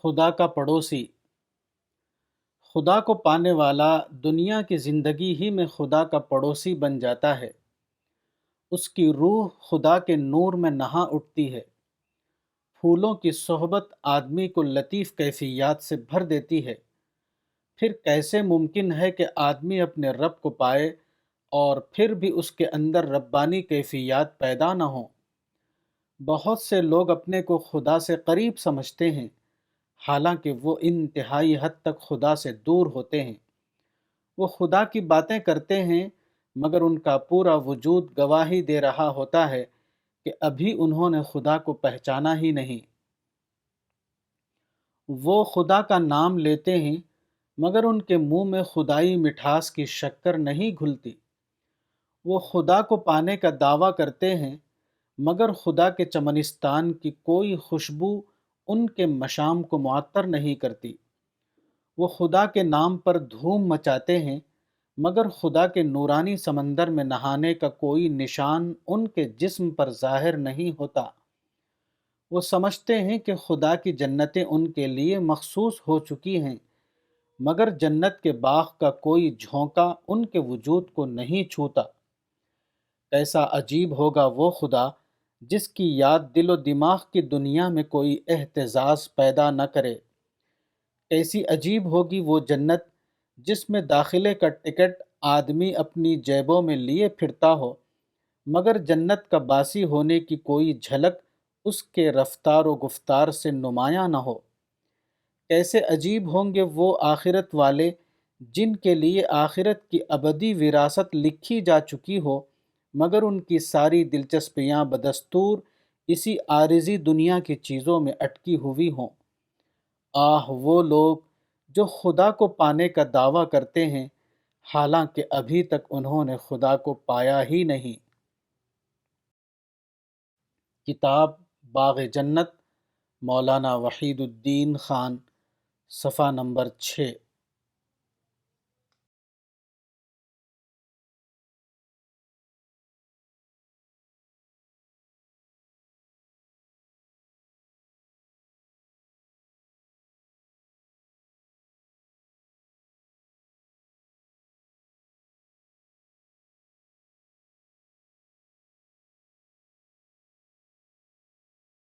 خدا کا پڑوسی۔ خدا کو پانے والا دنیا کی زندگی ہی میں خدا کا پڑوسی بن جاتا ہے۔ اس کی روح خدا کے نور میں نہا اٹھتی ہے۔ پھولوں کی صحبت آدمی کو لطیف کیفیات سے بھر دیتی ہے۔ پھر کیسے ممکن ہے کہ آدمی اپنے رب کو پائے اور پھر بھی اس کے اندر ربانی کیفیات پیدا نہ ہوں؟ بہت سے لوگ اپنے کو خدا سے قریب سمجھتے ہیں، حالانکہ وہ انتہائی حد تک خدا سے دور ہوتے ہیں۔ وہ خدا کی باتیں کرتے ہیں، مگر ان کا پورا وجود گواہی دے رہا ہوتا ہے کہ ابھی انہوں نے خدا کو پہچانا ہی نہیں۔ وہ خدا کا نام لیتے ہیں، مگر ان کے منہ میں خدائی مٹھاس کی شکر نہیں گھلتی۔ وہ خدا کو پانے کا دعویٰ کرتے ہیں، مگر خدا کے چمنستان کی کوئی خوشبو ان کے مشام کو معطر نہیں کرتی۔ وہ خدا کے نام پر دھوم مچاتے ہیں، مگر خدا کے نورانی سمندر میں نہانے کا کوئی نشان ان کے جسم پر ظاہر نہیں ہوتا۔ وہ سمجھتے ہیں کہ خدا کی جنتیں ان کے لیے مخصوص ہو چکی ہیں، مگر جنت کے باغ کا کوئی جھونکا ان کے وجود کو نہیں چھوتا۔ کیسا عجیب ہوگا وہ خدا جس کی یاد دل و دماغ کی دنیا میں کوئی اہتزاز پیدا نہ کرے۔ کیسی عجیب ہوگی وہ جنت جس میں داخلے کا ٹکٹ آدمی اپنی جیبوں میں لیے پھرتا ہو، مگر جنت کا باسی ہونے کی کوئی جھلک اس کے رفتار و گفتار سے نمایاں نہ ہو۔ کیسے عجیب ہوں گے وہ آخرت والے جن کے لیے آخرت کی ابدی وراثت لکھی جا چکی ہو، مگر ان کی ساری دلچسپیاں بدستور اسی عارضی دنیا کی چیزوں میں اٹکی ہوئی ہوں۔ آہ وہ لوگ جو خدا کو پانے کا دعویٰ کرتے ہیں، حالانکہ ابھی تک انہوں نے خدا کو پایا ہی نہیں۔ کتاب باغ جنت، مولانا وحید الدین خان، صفحہ نمبر 6۔